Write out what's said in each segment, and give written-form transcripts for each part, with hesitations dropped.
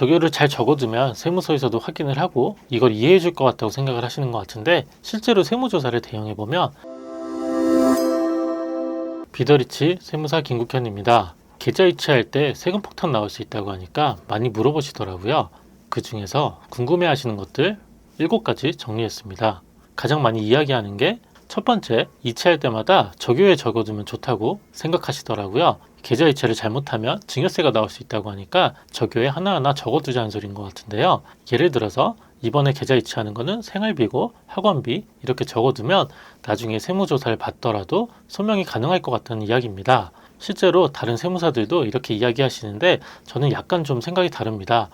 적요를 잘 적어두면 세무서에서도 확인을 하고 이걸 이해해 줄 것 같다고 생각을 하시는 것 같은데, 실제로 세무조사를 대응해보면 비더리치 세무사 김국현입니다. 계좌 이체할 때 세금 폭탄 나올 수 있다고 하니까 많이 물어보시더라고요. 그 중에서 궁금해 하시는 것들 7가지 정리했습니다. 가장 많이 이야기하는 게 첫 번째, 이체할 때마다 적요에 적어두면 좋다고 생각하시더라고요. 계좌 이체를 잘못하면 증여세가 나올 수 있다고 하니까 적요에 하나하나 적어두자는 소리인 것 같은데요. 예를 들어서 이번에 계좌 이체하는 거는 생활비고 학원비 이렇게 적어두면 나중에 세무조사를 받더라도 소명이 가능할 것 같다는 이야기입니다. 실제로 다른 세무사들도 이렇게 이야기하시는데 저는 약간 좀 생각이 다릅니다.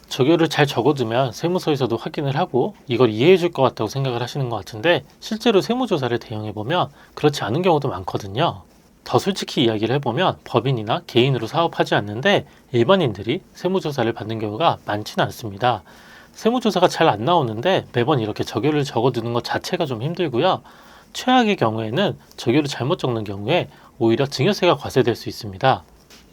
적요를 잘 적어두면 세무서에서도 확인을 하고 이걸 이해해 줄 것 같다고 생각을 하시는 것 같은데, 실제로 세무조사를 대응해보면 그렇지 않은 경우도 많거든요. 더 솔직히 이야기를 해보면 법인이나 개인으로 사업하지 않는데 일반인들이 세무조사를 받는 경우가 많지는 않습니다. 세무조사가 잘 안 나오는데 매번 이렇게 적요를 적어두는 것 자체가 좀 힘들고요. 최악의 경우에는 적요를 잘못 적는 경우에 오히려 증여세가 과세될 수 있습니다.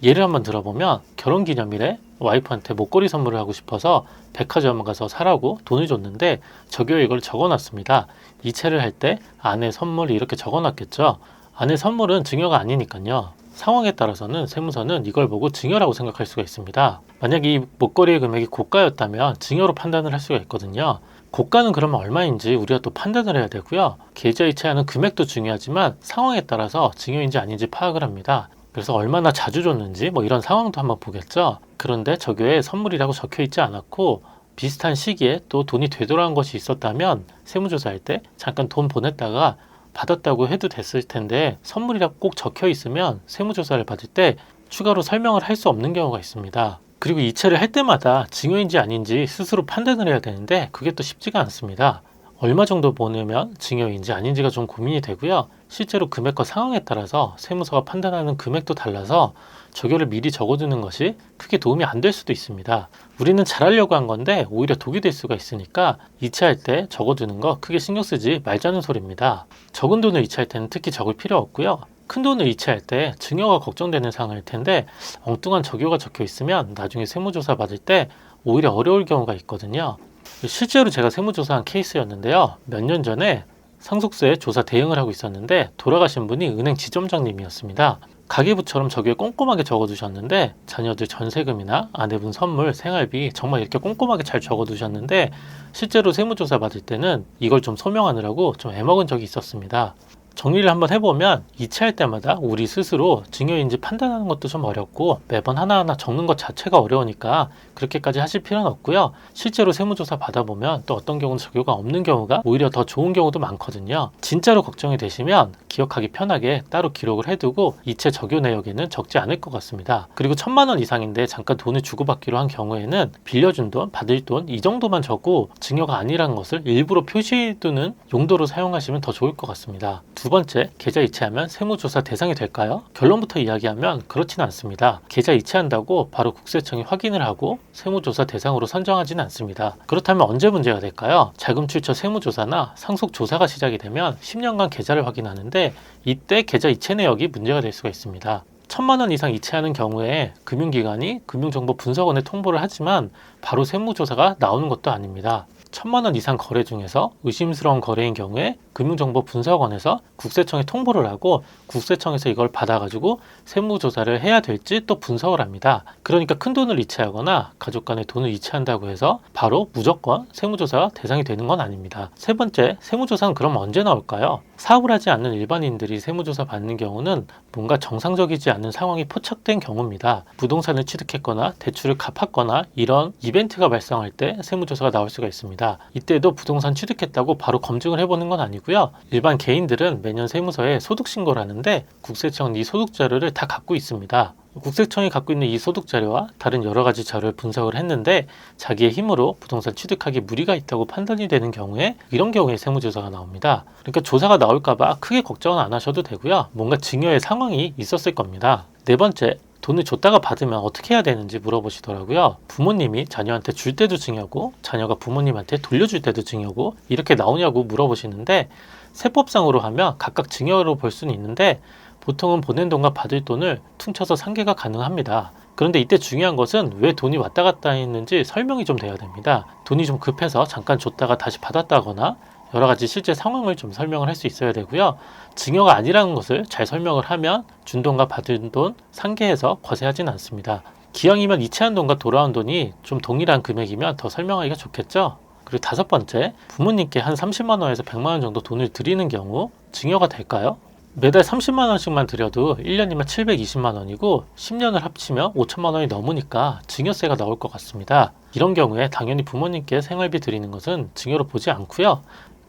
예를 한번 들어보면 결혼기념일에 와이프한테 목걸이 선물을 하고 싶어서 백화점 가서 사라고 돈을 줬는데 적요에 이걸 적어놨습니다. 이체를 할 때 아내 선물 이렇게 적어놨겠죠. 아내 선물은 증여가 아니니까요. 상황에 따라서는 세무서는 이걸 보고 증여라고 생각할 수가 있습니다. 만약 이 목걸이의 금액이 고가였다면 증여로 판단을 할 수가 있거든요. 고가는 그러면 얼마인지 우리가 또 판단을 해야 되고요. 계좌 이체하는 금액도 중요하지만 상황에 따라서 증여인지 아닌지 파악을 합니다. 그래서 얼마나 자주 줬는지 이런 상황도 한번 보겠죠. 그런데 적요에 선물이라고 적혀 있지 않았고 비슷한 시기에 또 돈이 되돌아온 것이 있었다면 세무조사할 때 잠깐 돈 보냈다가 받았다고 해도 됐을 텐데, 선물이라고 꼭 적혀 있으면 세무조사를 받을 때 추가로 설명을 할 수 없는 경우가 있습니다. 그리고 이체를 할 때마다 증여인지 아닌지 스스로 판단을 해야 되는데 그게 또 쉽지가 않습니다. 얼마 정도 보내면 증여인지 아닌지가 좀 고민이 되고요. 실제로 금액과 상황에 따라서 세무서가 판단하는 금액도 달라서 적요를 미리 적어두는 것이 크게 도움이 안 될 수도 있습니다. 우리는 잘하려고 한 건데 오히려 독이 될 수가 있으니까 이체할 때 적어두는 거 크게 신경 쓰지 말자는 소리입니다. 적은 돈을 이체할 때는 특히 적을 필요 없고요. 큰 돈을 이체할 때 증여가 걱정되는 상황일 텐데 엉뚱한 적요가 적혀 있으면 나중에 세무조사 받을 때 오히려 어려울 경우가 있거든요. 실제로 제가 세무조사한 케이스였는데요. 몇 년 전에 상속세 조사 대응을 하고 있었는데 돌아가신 분이 은행 지점장님이었습니다. 가계부처럼 적요에 꼼꼼하게 적어두셨는데 자녀들 전세금이나 아내분 선물, 생활비 정말 이렇게 꼼꼼하게 잘 적어두셨는데 실제로 세무조사 받을 때는 이걸 좀 소명하느라고 좀 애먹은 적이 있었습니다. 정리를 한번 해보면 이체할 때마다 우리 스스로 증여인지 판단하는 것도 좀 어렵고 매번 하나하나 적는 것 자체가 어려우니까 그렇게까지 하실 필요는 없고요. 실제로 세무조사 받아보면 또 어떤 경우는 적요가 없는 경우가 오히려 더 좋은 경우도 많거든요. 진짜로 걱정이 되시면 기억하기 편하게 따로 기록을 해두고 이체 적요 내역에는 적지 않을 것 같습니다. 그리고 1,000만 원 이상인데 잠깐 돈을 주고받기로 한 경우에는 빌려준 돈, 받을 돈 이 정도만 적고 증여가 아니라는 것을 일부러 표시해두는 용도로 사용하시면 더 좋을 것 같습니다. 두 번째, 계좌 이체하면 세무조사 대상이 될까요? 결론부터 이야기하면 그렇지는 않습니다. 계좌 이체한다고 바로 국세청이 확인을 하고 세무조사 대상으로 선정하지는 않습니다. 그렇다면 언제 문제가 될까요? 자금 출처 세무조사나 상속조사가 시작이 되면 10년간 계좌를 확인하는데 이때 계좌 이체 내역이 문제가 될 수가 있습니다. 1,000만 원 이상 이체하는 경우에 금융기관이 금융정보분석원에 통보를 하지만 바로 세무조사가 나오는 것도 아닙니다. 1,000만 원 이상 거래 중에서 의심스러운 거래인 경우에 금융정보분석원에서 국세청에 통보를 하고 국세청에서 이걸 받아가지고 세무조사를 해야 될지 또 분석을 합니다. 그러니까 큰 돈을 이체하거나 가족 간에 돈을 이체한다고 해서 바로 무조건 세무조사 대상이 되는 건 아닙니다. 세 번째, 세무조사는 그럼 언제 나올까요? 사업을 하지 않는 일반인들이 세무조사 받는 경우는 뭔가 정상적이지 않은 상황이 포착된 경우입니다. 부동산을 취득했거나 대출을 갚았거나 이런 이벤트가 발생할 때 세무조사가 나올 수가 있습니다. 이때도 부동산 취득했다고 바로 검증을 해보는 건 아니고요. 일반 개인들은 매년 세무서에 소득신고를 하는데 국세청은 이 소득 자료를 다 갖고 있습니다. 국세청이 갖고 있는 이 소득 자료와 다른 여러 가지 자료를 분석을 했는데 자기의 힘으로 부동산 취득하기 무리가 있다고 판단이 되는 경우에 이런 경우에 세무조사가 나옵니다. 그러니까 조사가 나올까봐 크게 걱정은 안 하셔도 되고요. 뭔가 증여의 상황이 있었을 겁니다. 네 번째, 돈을 줬다가 받으면 어떻게 해야 되는지 물어보시더라고요. 부모님이 자녀한테 줄 때도 증여고 자녀가 부모님한테 돌려줄 때도 증여고 이렇게 나오냐고 물어보시는데 세법상으로 하면 각각 증여로 볼 수는 있는데 보통은 보낸 돈과 받을 돈을 퉁쳐서 상계가 가능합니다. 그런데 이때 중요한 것은 왜 돈이 왔다 갔다 했는지 설명이 좀 돼야 됩니다. 돈이 좀 급해서 잠깐 줬다가 다시 받았다거나 여러 가지 실제 상황을 좀 설명을 할 수 있어야 되고요. 증여가 아니라는 것을 잘 설명을 하면 준 돈과 받은 돈 상계해서 과세하지는 않습니다. 기왕이면 이체한 돈과 돌아온 돈이 좀 동일한 금액이면 더 설명하기가 좋겠죠. 그리고 다섯 번째, 부모님께 한 30만 원에서 100만 원 정도 돈을 드리는 경우 증여가 될까요? 매달 30만 원씩만 드려도 1년이면 720만 원이고 10년을 합치면 5천만 원이 넘으니까 증여세가 나올 것 같습니다. 이런 경우에 당연히 부모님께 생활비 드리는 것은 증여로 보지 않고요.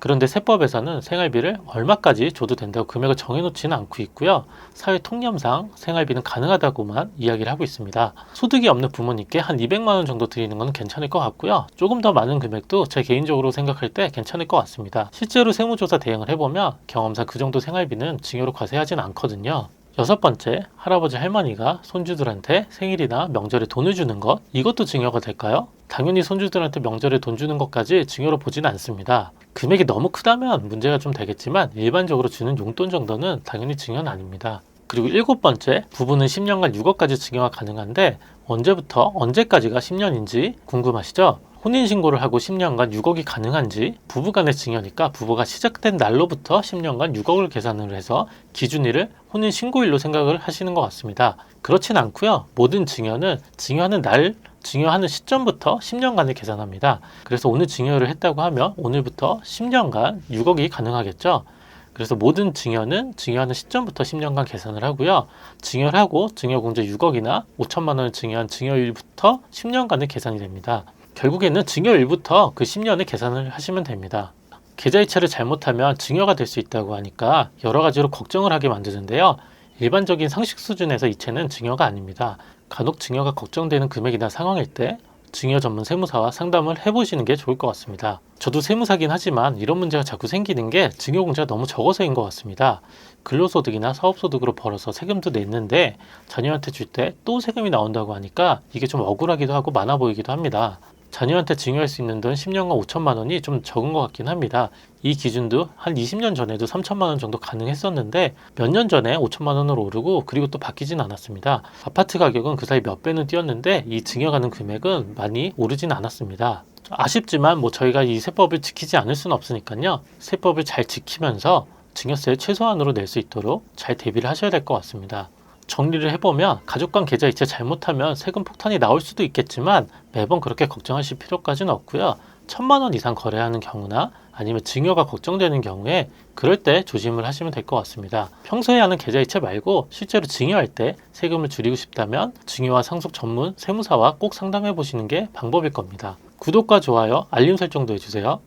그런데 세법에서는 생활비를 얼마까지 줘도 된다고 금액을 정해놓지는 않고 있고요. 사회 통념상 생활비는 가능하다고만 이야기를 하고 있습니다. 소득이 없는 부모님께 한 200만 원 정도 드리는 건 괜찮을 것 같고요. 조금 더 많은 금액도 제 개인적으로 생각할 때 괜찮을 것 같습니다. 실제로 세무조사 대응을 해보면 경험상 그 정도 생활비는 증여로 과세하진 않거든요. 여섯 번째, 할아버지 할머니가 손주들한테 생일이나 명절에 돈을 주는 것, 이것도 증여가 될까요? 당연히 손주들한테 명절에 돈 주는 것까지 증여로 보지는 않습니다. 금액이 너무 크다면 문제가 좀 되겠지만 일반적으로 주는 용돈 정도는 당연히 증여는 아닙니다. 그리고 일곱 번째, 부부는 10년간 6억까지 증여가 가능한데 언제부터 언제까지가 10년인지 궁금하시죠? 혼인신고를 하고 10년간 6억이 가능한지, 부부간의 증여니까 부부가 시작된 날로부터 10년간 6억을 계산을 해서 기준일을 혼인신고일로 생각을 하시는 것 같습니다. 그렇진 않고요. 모든 증여는 증여하는 날, 증여하는 시점부터 10년간을 계산합니다. 그래서 오늘 증여를 했다고 하면 오늘부터 10년간 6억이 가능하겠죠. 그래서 모든 증여는 증여하는 시점부터 10년간 계산을 하고요. 증여를 하고 증여공제 6억이나 5천만 원을 증여한 증여일부터 10년간을 계산이 됩니다. 결국에는 증여일부터 그 10년을 계산을 하시면 됩니다. 계좌이체를 잘못하면 증여가 될 수 있다고 하니까 여러 가지로 걱정을 하게 만드는데요. 일반적인 상식 수준에서 이체는 증여가 아닙니다. 간혹 증여가 걱정되는 금액이나 상황일 때 증여 전문 세무사와 상담을 해보시는 게 좋을 것 같습니다. 저도 세무사긴 하지만 이런 문제가 자꾸 생기는 게 증여공제가 너무 적어서인 것 같습니다. 근로소득이나 사업소득으로 벌어서 세금도 냈는데 자녀한테 줄 때 또 세금이 나온다고 하니까 이게 좀 억울하기도 하고 많아 보이기도 합니다. 자녀한테 증여할 수 있는 돈 10년간 5천만 원이 좀 적은 것 같긴 합니다. 이 기준도 한 20년 전에도 3천만 원 정도 가능했었는데 몇 년 전에 5천만 원으로 오르고 그리고 또 바뀌진 않았습니다. 아파트 가격은 그 사이 몇 배는 뛰었는데 이 증여가는 금액은 많이 오르진 않았습니다. 아쉽지만 저희가 이 세법을 지키지 않을 수는 없으니까요. 세법을 잘 지키면서 증여세를 최소한으로 낼 수 있도록 잘 대비를 하셔야 될 것 같습니다. 정리를 해보면 가족 간 계좌 이체 잘못하면 세금 폭탄이 나올 수도 있겠지만 매번 그렇게 걱정하실 필요까지는 없고요. 1,000만 원 이상 거래하는 경우나 아니면 증여가 걱정되는 경우에 그럴 때 조심을 하시면 될 것 같습니다. 평소에 하는 계좌 이체 말고 실제로 증여할 때 세금을 줄이고 싶다면 증여와 상속 전문 세무사와 꼭 상담해 보시는 게 방법일 겁니다. 구독과 좋아요, 알림 설정도 해주세요.